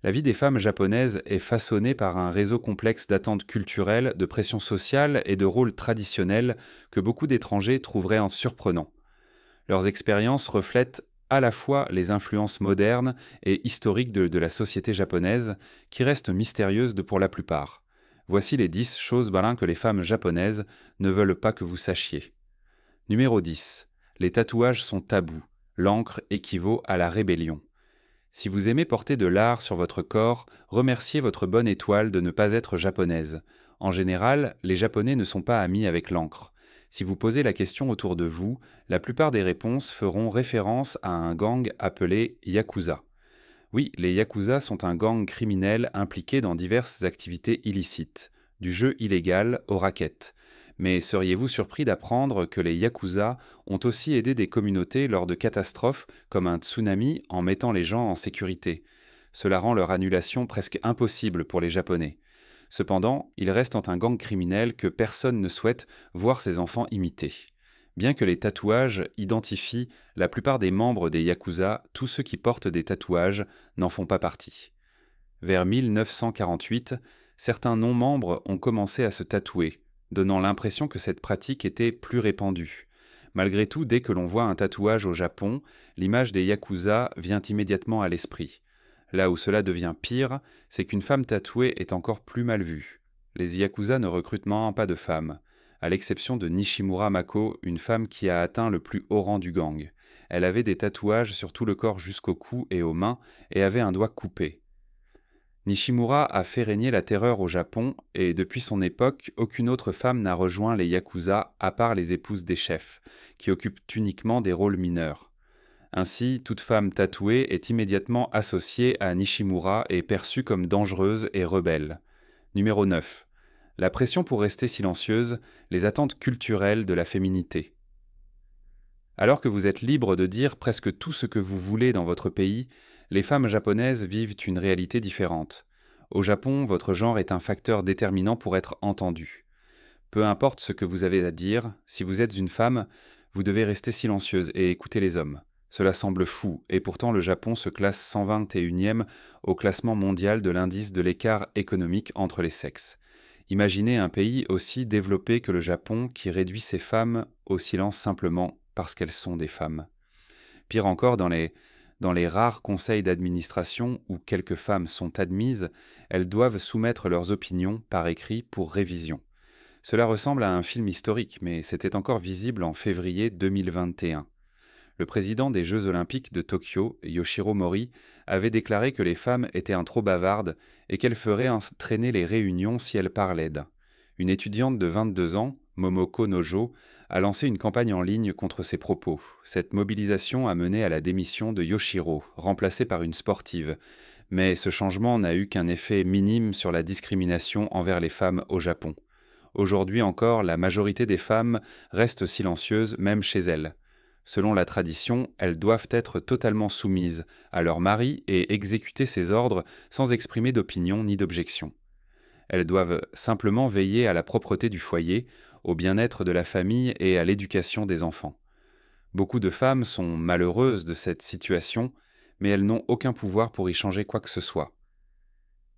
La vie des femmes japonaises est façonnée par un réseau complexe d'attentes culturelles, de pression sociale et de rôles traditionnels que beaucoup d'étrangers trouveraient en surprenants. Leurs expériences reflètent à la fois les influences modernes et historiques de la société japonaise, qui restent mystérieuses pour la plupart. Voici les 10 choses que les femmes japonaises ne veulent pas que vous sachiez. Numéro 10. Les tatouages sont tabous. L'encre équivaut à la rébellion. Si vous aimez porter de l'art sur votre corps, remerciez votre bonne étoile de ne pas être japonaise. En général, les Japonais ne sont pas amis avec l'encre. Si vous posez la question autour de vous, la plupart des réponses feront référence à un gang appelé Yakuza. Oui, les Yakuza sont un gang criminel impliqué dans diverses activités illicites, du jeu illégal au racket. Mais seriez-vous surpris d'apprendre que les Yakuza ont aussi aidé des communautés lors de catastrophes comme un tsunami en mettant les gens en sécurité? Cela rend leur annulation presque impossible pour les Japonais. Cependant, ils restent un gang criminel que personne ne souhaite voir ses enfants imiter. Bien que les tatouages identifient la plupart des membres des Yakuza, tous ceux qui portent des tatouages n'en font pas partie. Vers 1948, certains non-membres ont commencé à se tatouer, donnant l'impression que cette pratique était plus répandue. Malgré tout, dès que l'on voit un tatouage au Japon, l'image des Yakuza vient immédiatement à l'esprit. Là où cela devient pire, c'est qu'une femme tatouée est encore plus mal vue. Les Yakuza ne recrutent pas de femmes, à l'exception de Nishimura Mako, une femme qui a atteint le plus haut rang du gang. Elle avait des tatouages sur tout le corps jusqu'au cou et aux mains et avait un doigt coupé. Nishimura a fait régner la terreur au Japon et depuis son époque, aucune autre femme n'a rejoint les Yakuza à part les épouses des chefs, qui occupent uniquement des rôles mineurs. Ainsi, toute femme tatouée est immédiatement associée à Nishimura et perçue comme dangereuse et rebelle. Numéro 9. La pression pour rester silencieuse, les attentes culturelles de la féminité. Alors que vous êtes libre de dire presque tout ce que vous voulez dans votre pays, les femmes japonaises vivent une réalité différente. Au Japon, votre genre est un facteur déterminant pour être entendu. Peu importe ce que vous avez à dire, si vous êtes une femme, vous devez rester silencieuse et écouter les hommes. Cela semble fou, et pourtant le Japon se classe 121e au classement mondial de l'indice de l'écart économique entre les sexes. Imaginez un pays aussi développé que le Japon qui réduit ses femmes au silence simplement parce qu'elles sont des femmes. Pire encore, dans les rares conseils d'administration où quelques femmes sont admises, elles doivent soumettre leurs opinions par écrit pour révision. Cela ressemble à un film historique, mais c'était encore visible en février 2021. Le président des Jeux olympiques de Tokyo, Yoshiro Mori, avait déclaré que les femmes étaient un trop bavardes et qu'elles feraient traîner les réunions si elles parlaient. Une étudiante de 22 ans, Momoko Nojo, a lancé une campagne en ligne contre ces propos. Cette mobilisation a mené à la démission de Yoshiro, remplacée par une sportive. Mais ce changement n'a eu qu'un effet minime sur la discrimination envers les femmes au Japon. Aujourd'hui encore, la majorité des femmes restent silencieuses, même chez elles. Selon la tradition, elles doivent être totalement soumises à leur mari et exécuter ses ordres sans exprimer d'opinion ni d'objection. Elles doivent simplement veiller à la propreté du foyer, au bien-être de la famille et à l'éducation des enfants. Beaucoup de femmes sont malheureuses de cette situation, mais elles n'ont aucun pouvoir pour y changer quoi que ce soit.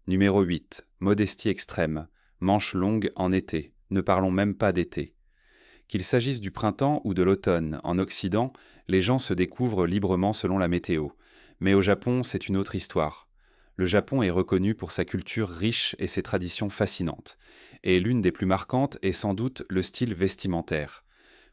Numéro 8. Modestie extrême. Manches longues en été. Ne parlons même pas d'été. Qu'il s'agisse du printemps ou de l'automne, en Occident, les gens se découvrent librement selon la météo. Mais au Japon, c'est une autre histoire. Le Japon est reconnu pour sa culture riche et ses traditions fascinantes. Et l'une des plus marquantes est sans doute le style vestimentaire.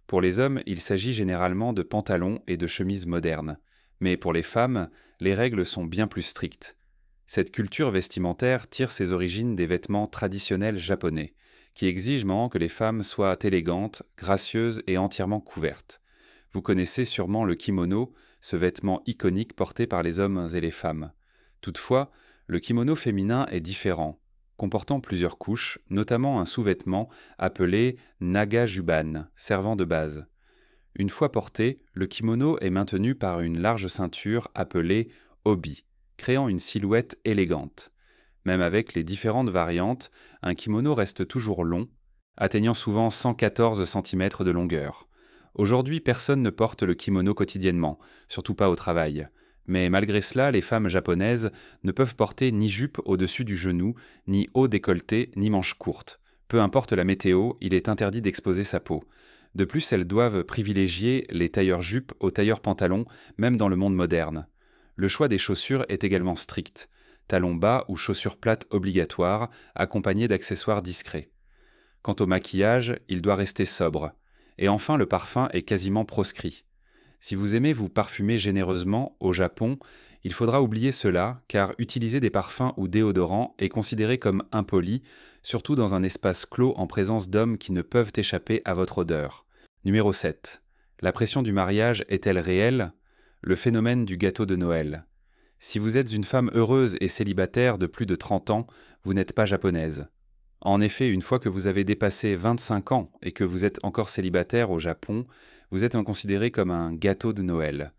Pour les hommes, il s'agit généralement de pantalons et de chemises modernes. Mais pour les femmes, les règles sont bien plus strictes. Cette culture vestimentaire tire ses origines des vêtements traditionnels japonais, qui exigent maintenant que les femmes soient élégantes, gracieuses et entièrement couvertes. Vous connaissez sûrement le kimono, ce vêtement iconique porté par les hommes et les femmes. Toutefois, le kimono féminin est différent, comportant plusieurs couches, notamment un sous-vêtement appelé nagajuban, servant de base. Une fois porté, le kimono est maintenu par une large ceinture appelée obi, créant une silhouette élégante. Même avec les différentes variantes, un kimono reste toujours long, atteignant souvent 114 cm de longueur. Aujourd'hui, personne ne porte le kimono quotidiennement, surtout pas au travail. Mais malgré cela, les femmes japonaises ne peuvent porter ni jupe au-dessus du genou, ni haut décolleté, ni manches courtes. Peu importe la météo, il est interdit d'exposer sa peau. De plus, elles doivent privilégier les tailleurs jupes aux tailleurs pantalons, même dans le monde moderne. Le choix des chaussures est également strict. Talons bas ou chaussures plates obligatoires, accompagnés d'accessoires discrets. Quant au maquillage, il doit rester sobre. Et enfin, le parfum est quasiment proscrit. Si vous aimez vous parfumer généreusement au Japon, il faudra oublier cela, car utiliser des parfums ou déodorants est considéré comme impoli, surtout dans un espace clos en présence d'hommes qui ne peuvent échapper à votre odeur. Numéro 7. La pression du mariage est-elle réelle? Le phénomène du gâteau de Noël. Si vous êtes une femme heureuse et célibataire de plus de 30 ans, vous n'êtes pas japonaise. En effet, une fois que vous avez dépassé 25 ans et que vous êtes encore célibataire au Japon, vous êtes considéré comme un gâteau de Noël.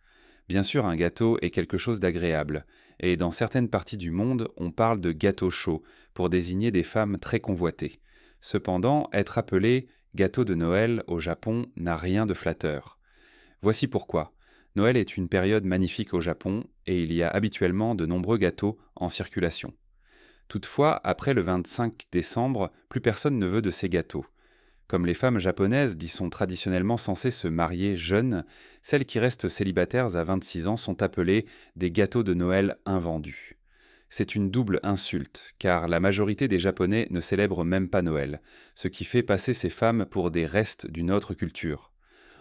Bien sûr, un gâteau est quelque chose d'agréable, et dans certaines parties du monde, on parle de gâteau chaud pour désigner des femmes très convoitées. Cependant, être appelé gâteau de Noël au Japon n'a rien de flatteur. Voici pourquoi. Noël est une période magnifique au Japon, et il y a habituellement de nombreux gâteaux en circulation. Toutefois, après le 25 décembre, plus personne ne veut de ces gâteaux. Comme les femmes japonaises y sont traditionnellement censées se marier jeunes, celles qui restent célibataires à 26 ans sont appelées des gâteaux de Noël invendus. C'est une double insulte, car la majorité des Japonais ne célèbrent même pas Noël, ce qui fait passer ces femmes pour des restes d'une autre culture.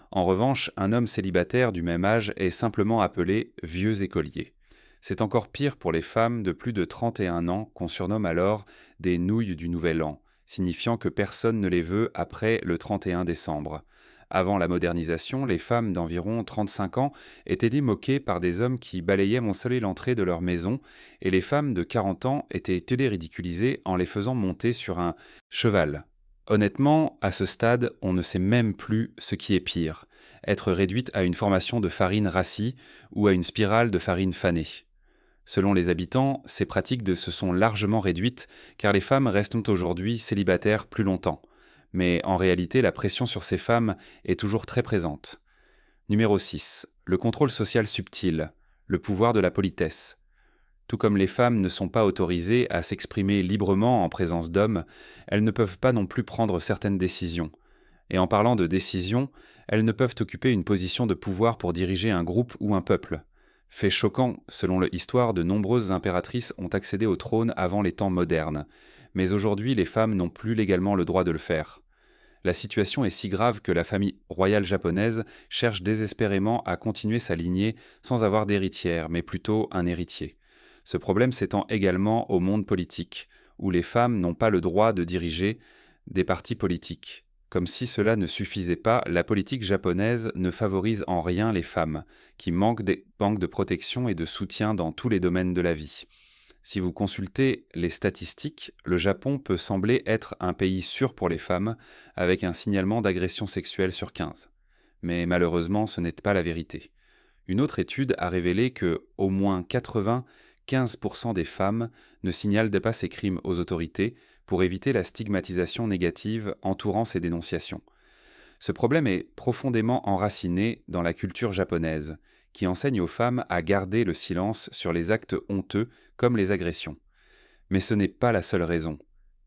En revanche, un homme célibataire du même âge est simplement appelé vieux écolier. C'est encore pire pour les femmes de plus de 31 ans qu'on surnomme alors des nouilles du Nouvel An, signifiant que personne ne les veut après le 31 décembre. Avant la modernisation, les femmes d'environ 35 ans étaient moquées par des hommes qui balayaient monceler l'entrée de leur maison, et les femmes de 40 ans étaient ridiculisées en les faisant monter sur un cheval. Honnêtement, à ce stade, on ne sait même plus ce qui est pire, être réduite à une formation de farine rassis ou à une spirale de farine fanée. Selon les habitants, ces pratiques se sont largement réduites car les femmes restent aujourd'hui célibataires plus longtemps. Mais en réalité, la pression sur ces femmes est toujours très présente. Numéro 6. Le contrôle social subtil, le pouvoir de la politesse. Tout comme les femmes ne sont pas autorisées à s'exprimer librement en présence d'hommes, elles ne peuvent pas non plus prendre certaines décisions. Et en parlant de décisions, elles ne peuvent occuper une position de pouvoir pour diriger un groupe ou un peuple. Fait choquant, selon l'histoire, de nombreuses impératrices ont accédé au trône avant les temps modernes. Mais aujourd'hui, les femmes n'ont plus légalement le droit de le faire. La situation est si grave que la famille royale japonaise cherche désespérément à continuer sa lignée sans avoir d'héritière, mais plutôt un héritier. Ce problème s'étend également au monde politique, où les femmes n'ont pas le droit de diriger des partis politiques. Comme si cela ne suffisait pas, la politique japonaise ne favorise en rien les femmes, qui manquent de protection et de soutien dans tous les domaines de la vie. Si vous consultez les statistiques, le Japon peut sembler être un pays sûr pour les femmes, avec un signalement d'agression sexuelle sur 15. Mais malheureusement, ce n'est pas la vérité. Une autre étude a révélé que au moins 95% des femmes ne signalent pas ces crimes aux autorités pour éviter la stigmatisation négative entourant ces dénonciations. Ce problème est profondément enraciné dans la culture japonaise, qui enseigne aux femmes à garder le silence sur les actes honteux comme les agressions. Mais ce n'est pas la seule raison.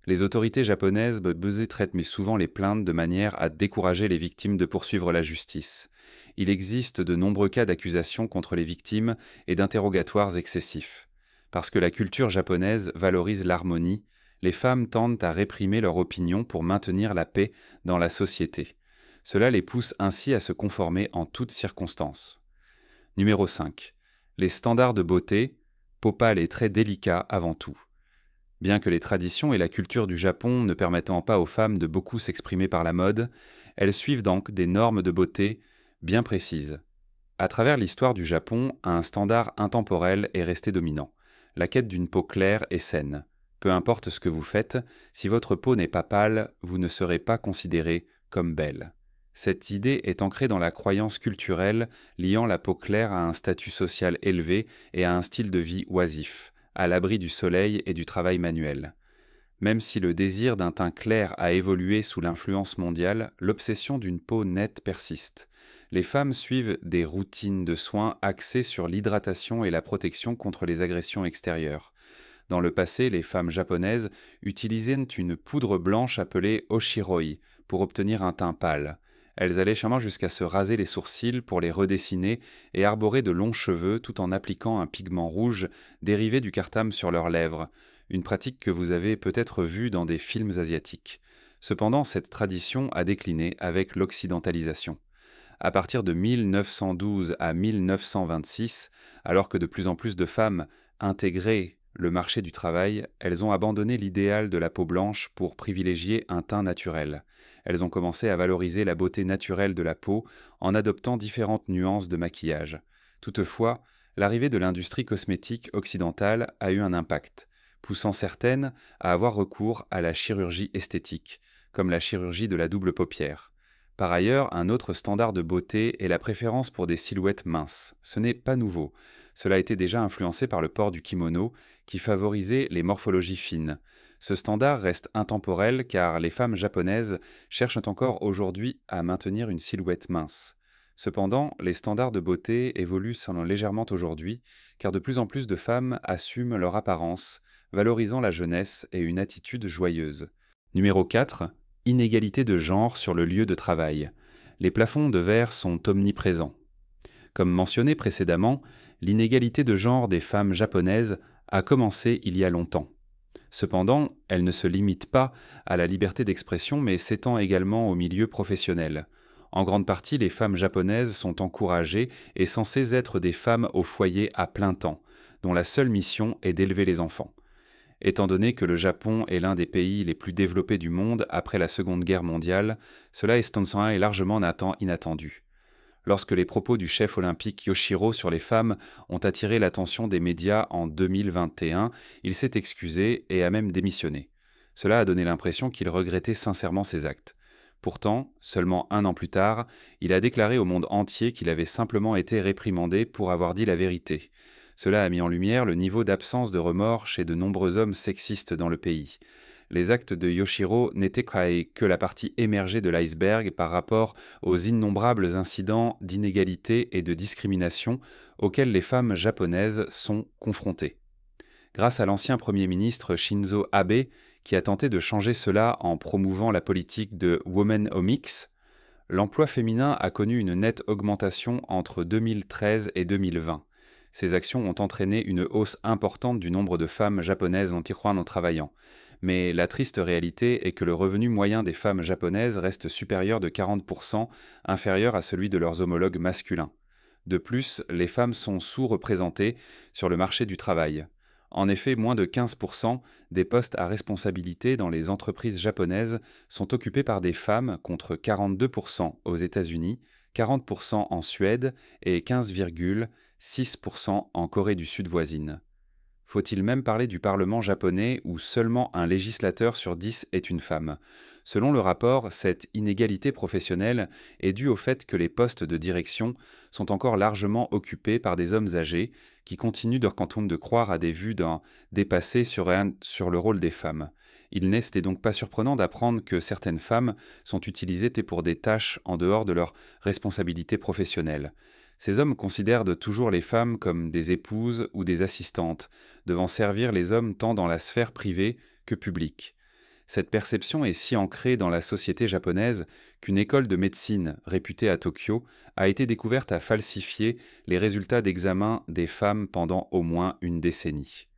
Les autorités japonaises traitent mais souvent les plaintes de manière à décourager les victimes de poursuivre la justice. Il existe de nombreux cas d'accusations contre les victimes et d'interrogatoires excessifs. Parce que la culture japonaise valorise l'harmonie, les femmes tendent à réprimer leur opinion pour maintenir la paix dans la société. Cela les pousse ainsi à se conformer en toutes circonstances. Numéro 5. Les standards de beauté, peau pâle et très délicat avant tout. Bien que les traditions et la culture du Japon ne permettant pas aux femmes de beaucoup s'exprimer par la mode, elles suivent donc des normes de beauté bien précises. À travers l'histoire du Japon, un standard intemporel est resté dominant, la quête d'une peau claire et saine. Peu importe ce que vous faites, si votre peau n'est pas pâle, vous ne serez pas considérée comme belle. Cette idée est ancrée dans la croyance culturelle liant la peau claire à un statut social élevé et à un style de vie oisif, à l'abri du soleil et du travail manuel. Même si le désir d'un teint clair a évolué sous l'influence mondiale, l'obsession d'une peau nette persiste. Les femmes suivent des routines de soins axées sur l'hydratation et la protection contre les agressions extérieures. Dans le passé, les femmes japonaises utilisaient une poudre blanche appelée oshiroi pour obtenir un teint pâle. Elles allaient charrément jusqu'à se raser les sourcils pour les redessiner et arborer de longs cheveux tout en appliquant un pigment rouge dérivé du cartame sur leurs lèvres, une pratique que vous avez peut-être vue dans des films asiatiques. Cependant, cette tradition a décliné avec l'occidentalisation. À partir de 1912 à 1926, alors que de plus en plus de femmes intégraient le marché du travail, elles ont abandonné l'idéal de la peau blanche pour privilégier un teint naturel. Elles ont commencé à valoriser la beauté naturelle de la peau en adoptant différentes nuances de maquillage. Toutefois, l'arrivée de l'industrie cosmétique occidentale a eu un impact, poussant certaines à avoir recours à la chirurgie esthétique, comme la chirurgie de la double paupière. Par ailleurs, un autre standard de beauté est la préférence pour des silhouettes minces. Ce n'est pas nouveau. Cela a été déjà influencé par le port du kimono, qui favorisait les morphologies fines. Ce standard reste intemporel car les femmes japonaises cherchent encore aujourd'hui à maintenir une silhouette mince. Cependant, les standards de beauté évoluent selon légèrement aujourd'hui, car de plus en plus de femmes assument leur apparence, valorisant la jeunesse et une attitude joyeuse. Numéro 4. Inégalité de genre sur le lieu de travail. Les plafonds de verre sont omniprésents. Comme mentionné précédemment, l'inégalité de genre des femmes japonaises a commencé il y a longtemps. Cependant, elle ne se limite pas à la liberté d'expression mais s'étend également au milieu professionnel. En grande partie, les femmes japonaises sont encouragées et censées être des femmes au foyer à plein temps, dont la seule mission est d'élever les enfants. Étant donné que le Japon est l'un des pays les plus développés du monde après la Seconde Guerre mondiale, cela est largement inattendu. Lorsque les propos du chef olympique Yoshiro sur les femmes ont attiré l'attention des médias en 2021, il s'est excusé et a même démissionné. Cela a donné l'impression qu'il regrettait sincèrement ses actes. Pourtant, seulement un an plus tard, il a déclaré au monde entier qu'il avait simplement été réprimandé pour avoir dit la vérité. Cela a mis en lumière le niveau d'absence de remords chez de nombreux hommes sexistes dans le pays. Les actes de Yoshiro n'étaient que la partie émergée de l'iceberg par rapport aux innombrables incidents d'inégalité et de discrimination auxquels les femmes japonaises sont confrontées. Grâce à l'ancien Premier ministre Shinzo Abe, qui a tenté de changer cela en promouvant la politique de Womenomics, l'emploi féminin a connu une nette augmentation entre 2013 et 2020. Ces actions ont entraîné une hausse importante du nombre de femmes japonaises en travaillant. Mais la triste réalité est que le revenu moyen des femmes japonaises reste supérieur de 40%, inférieur à celui de leurs homologues masculins. De plus, les femmes sont sous-représentées sur le marché du travail. En effet, moins de 15% des postes à responsabilité dans les entreprises japonaises sont occupés par des femmes contre 42% aux États-Unis, 40% en Suède et 15,6% en Corée du Sud voisine. Faut-il même parler du Parlement japonais où seulement un législateur sur 10 est une femme? Selon le rapport, cette inégalité professionnelle est due au fait que les postes de direction sont encore largement occupés par des hommes âgés qui continuent de croire à des vues d'un dépassé sur le rôle des femmes. Il n'est donc pas surprenant d'apprendre que certaines femmes sont utilisées pour des tâches en dehors de leurs responsabilités professionnelles. Ces hommes considèrent toujours les femmes comme des épouses ou des assistantes, devant servir les hommes tant dans la sphère privée que publique. Cette perception est si ancrée dans la société japonaise qu'une école de médecine réputée à Tokyo a été découverte à falsifier les résultats d'examen des femmes pendant au moins une décennie.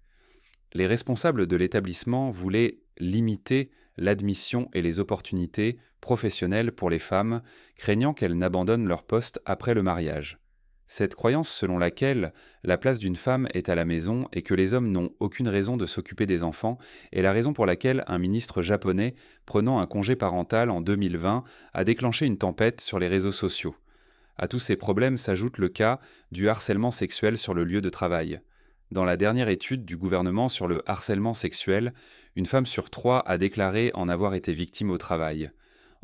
Les responsables de l'établissement voulaient limiter l'admission et les opportunités professionnelles pour les femmes, craignant qu'elles n'abandonnent leur poste après le mariage. Cette croyance selon laquelle la place d'une femme est à la maison et que les hommes n'ont aucune raison de s'occuper des enfants est la raison pour laquelle un ministre japonais, prenant un congé parental en 2020, a déclenché une tempête sur les réseaux sociaux. À tous ces problèmes s'ajoute le cas du harcèlement sexuel sur le lieu de travail. Dans la dernière étude du gouvernement sur le harcèlement sexuel, une femme sur 3 a déclaré en avoir été victime au travail.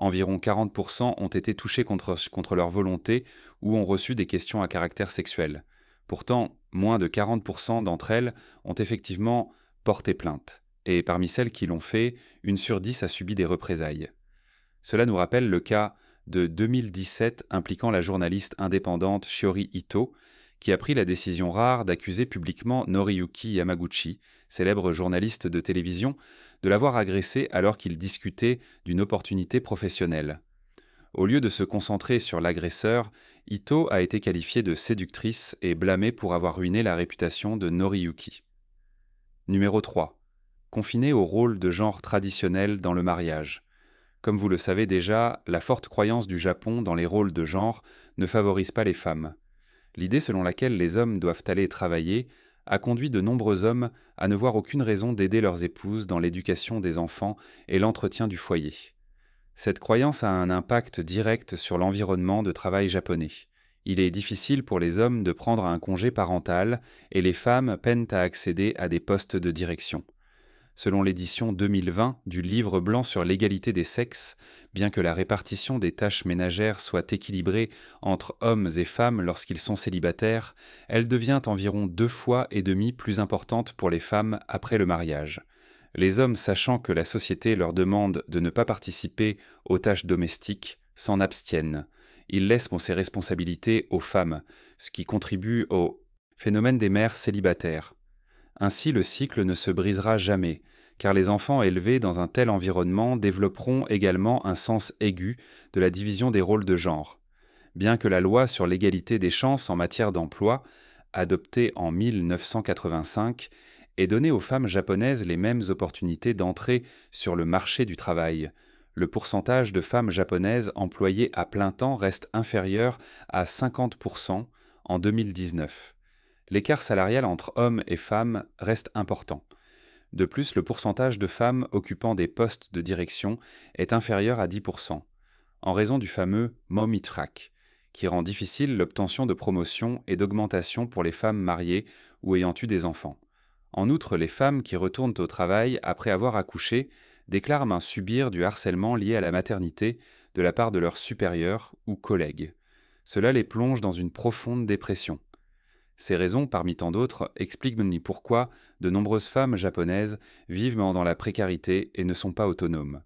Environ 40% ont été touchés contre leur volonté ou ont reçu des questions à caractère sexuel. Pourtant, moins de 40% d'entre elles ont effectivement porté plainte. Et parmi celles qui l'ont fait, 1 sur 10 a subi des représailles. Cela nous rappelle le cas de 2017 impliquant la journaliste indépendante Shiori Ito, qui a pris la décision rare d'accuser publiquement Noriyuki Yamaguchi, célèbre journaliste de télévision, de l'avoir agressé alors qu'il discutait d'une opportunité professionnelle. Au lieu de se concentrer sur l'agresseur, Ito a été qualifiée de séductrice et blâmée pour avoir ruiné la réputation de Noriyuki. Numéro 3. Confiné au rôle de genre traditionnel dans le mariage. Comme vous le savez déjà, la forte croyance du Japon dans les rôles de genre ne favorise pas les femmes. L'idée selon laquelle les hommes doivent aller travailler a conduit de nombreux hommes à ne voir aucune raison d'aider leurs épouses dans l'éducation des enfants et l'entretien du foyer. Cette croyance a un impact direct sur l'environnement de travail japonais. Il est difficile pour les hommes de prendre un congé parental et les femmes peinent à accéder à des postes de direction. Selon l'édition 2020 du Livre blanc sur l'égalité des sexes, bien que la répartition des tâches ménagères soit équilibrée entre hommes et femmes lorsqu'ils sont célibataires, elle devient environ 2,5 fois plus importante pour les femmes après le mariage. Les hommes, sachant que la société leur demande de ne pas participer aux tâches domestiques, s'en abstiennent. Ils laissent ces responsabilités aux femmes, ce qui contribue au phénomène des mères célibataires. Ainsi, le cycle ne se brisera jamais, car les enfants élevés dans un tel environnement développeront également un sens aigu de la division des rôles de genre. Bien que la loi sur l'égalité des chances en matière d'emploi, adoptée en 1985, ait donné aux femmes japonaises les mêmes opportunités d'entrée sur le marché du travail, le pourcentage de femmes japonaises employées à plein temps reste inférieur à 50% en 2019. L'écart salarial entre hommes et femmes reste important. De plus, le pourcentage de femmes occupant des postes de direction est inférieur à 10%, en raison du fameux Mommy Track, qui rend difficile l'obtention de promotions et d'augmentations pour les femmes mariées ou ayant eu des enfants. En outre, les femmes qui retournent au travail après avoir accouché déclarent subir du harcèlement lié à la maternité de la part de leurs supérieurs ou collègues. Cela les plonge dans une profonde dépression. Ces raisons, parmi tant d'autres, expliquent pourquoi de nombreuses femmes japonaises vivent dans la précarité et ne sont pas autonomes.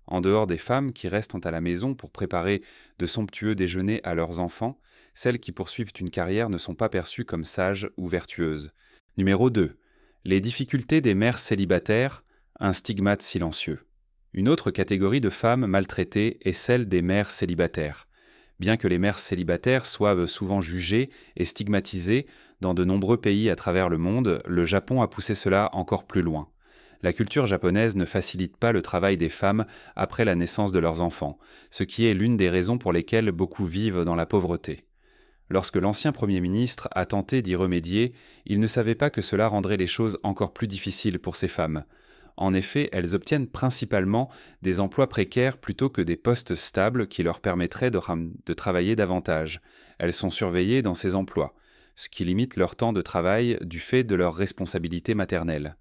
En dehors des femmes qui restent à la maison pour préparer de somptueux déjeuners à leurs enfants, celles qui poursuivent une carrière ne sont pas perçues comme sages ou vertueuses. Numéro 2. Les difficultés des mères célibataires, un stigmate silencieux. Une autre catégorie de femmes maltraitées est celle des mères célibataires. Bien que les mères célibataires soient souvent jugées et stigmatisées dans de nombreux pays à travers le monde, le Japon a poussé cela encore plus loin. La culture japonaise ne facilite pas le travail des femmes après la naissance de leurs enfants, ce qui est l'une des raisons pour lesquelles beaucoup vivent dans la pauvreté. Lorsque l'ancien Premier ministre a tenté d'y remédier, il ne savait pas que cela rendrait les choses encore plus difficiles pour ces femmes. En effet, elles obtiennent principalement des emplois précaires plutôt que des postes stables qui leur permettraient de travailler davantage. Elles sont surveillées dans ces emplois, ce qui limite leur temps de travail du fait de leurs responsabilités maternelles.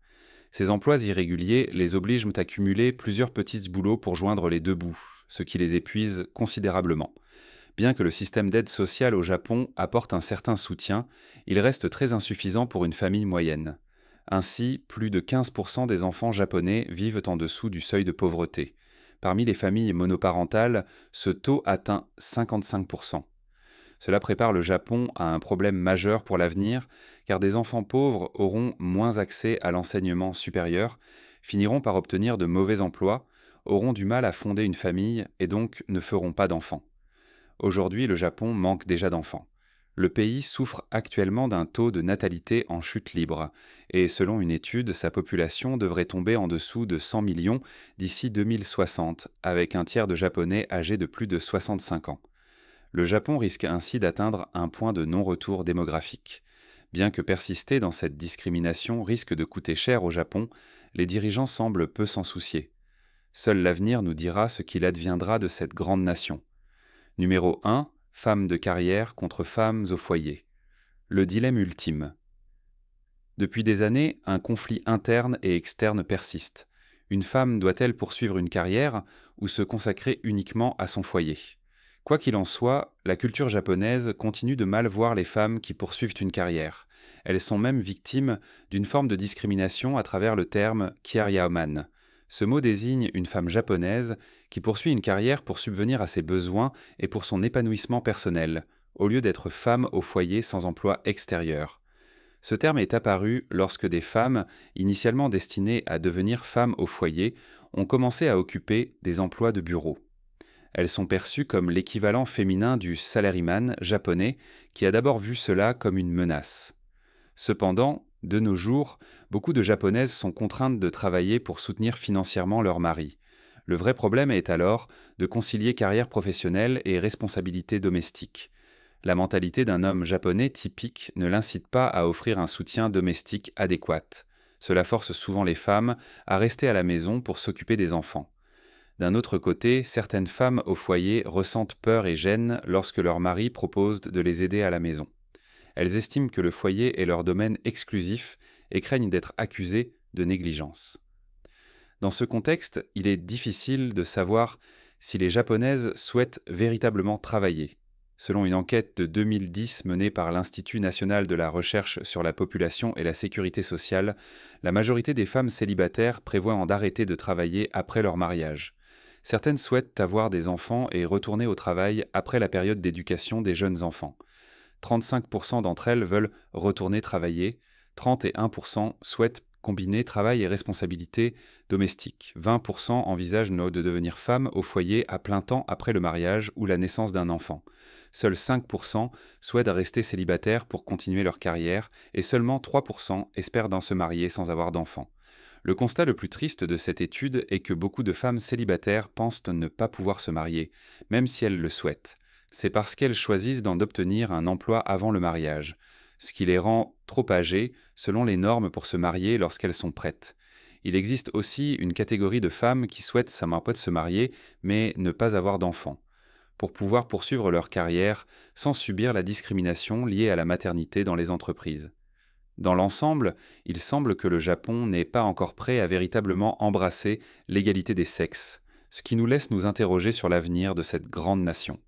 Ces emplois irréguliers les obligent à cumuler plusieurs petits boulots pour joindre les deux bouts, ce qui les épuise considérablement. Bien que le système d'aide sociale au Japon apporte un certain soutien, il reste très insuffisant pour une famille moyenne. Ainsi, plus de 15% des enfants japonais vivent en dessous du seuil de pauvreté. Parmi les familles monoparentales, ce taux atteint 55%. Cela prépare le Japon à un problème majeur pour l'avenir, car des enfants pauvres auront moins accès à l'enseignement supérieur, finiront par obtenir de mauvais emplois, auront du mal à fonder une famille et donc ne feront pas d'enfants. Aujourd'hui, le Japon manque déjà d'enfants. Le pays souffre actuellement d'un taux de natalité en chute libre, et selon une étude, sa population devrait tomber en dessous de 100 millions d'ici 2060, avec un tiers de Japonais âgés de plus de 65 ans. Le Japon risque ainsi d'atteindre un point de non-retour démographique. Bien que persister dans cette discrimination risque de coûter cher au Japon, les dirigeants semblent peu s'en soucier. Seul l'avenir nous dira ce qu'il adviendra de cette grande nation. Numéro 1. Femmes de carrière contre femmes au foyer. Le dilemme ultime. Depuis des années, un conflit interne et externe persiste. Une femme doit-elle poursuivre une carrière ou se consacrer uniquement à son foyer ? Quoi qu'il en soit, la culture japonaise continue de mal voir les femmes qui poursuivent une carrière. Elles sont même victimes d'une forme de discrimination à travers le terme kyaryaman. Ce mot désigne une femme japonaise qui poursuit une carrière pour subvenir à ses besoins et pour son épanouissement personnel, au lieu d'être femme au foyer sans emploi extérieur. Ce terme est apparu lorsque des femmes, initialement destinées à devenir femmes au foyer, ont commencé à occuper des emplois de bureau. Elles sont perçues comme l'équivalent féminin du salaryman japonais qui a d'abord vu cela comme une menace. Cependant, de nos jours, beaucoup de Japonaises sont contraintes de travailler pour soutenir financièrement leur mari. Le vrai problème est alors de concilier carrière professionnelle et responsabilité domestique. La mentalité d'un homme japonais typique ne l'incite pas à offrir un soutien domestique adéquat. Cela force souvent les femmes à rester à la maison pour s'occuper des enfants. D'un autre côté, certaines femmes au foyer ressentent peur et gêne lorsque leur mari propose de les aider à la maison. Elles estiment que le foyer est leur domaine exclusif et craignent d'être accusées de négligence. Dans ce contexte, il est difficile de savoir si les Japonaises souhaitent véritablement travailler. Selon une enquête de 2010 menée par l'Institut national de la recherche sur la population et la sécurité sociale, la majorité des femmes célibataires prévoient d'arrêter de travailler après leur mariage. Certaines souhaitent avoir des enfants et retourner au travail après la période d'éducation des jeunes enfants. 35% d'entre elles veulent retourner travailler, 31% souhaitent combiner travail et responsabilités domestiques, 20% envisagent de devenir femme au foyer à plein temps après le mariage ou la naissance d'un enfant. Seuls 5% souhaitent rester célibataires pour continuer leur carrière et seulement 3% espèrent se marier sans avoir d'enfants. Le constat le plus triste de cette étude est que beaucoup de femmes célibataires pensent ne pas pouvoir se marier, même si elles le souhaitent. C'est parce qu'elles choisissent obtenir un emploi avant le mariage, ce qui les rend trop âgées selon les normes pour se marier lorsqu'elles sont prêtes. Il existe aussi une catégorie de femmes qui souhaitent se marier mais ne pas avoir d'enfants, pour pouvoir poursuivre leur carrière sans subir la discrimination liée à la maternité dans les entreprises. Dans l'ensemble, il semble que le Japon n'est pas encore prêt à véritablement embrasser l'égalité des sexes, ce qui nous laisse nous interroger sur l'avenir de cette grande nation.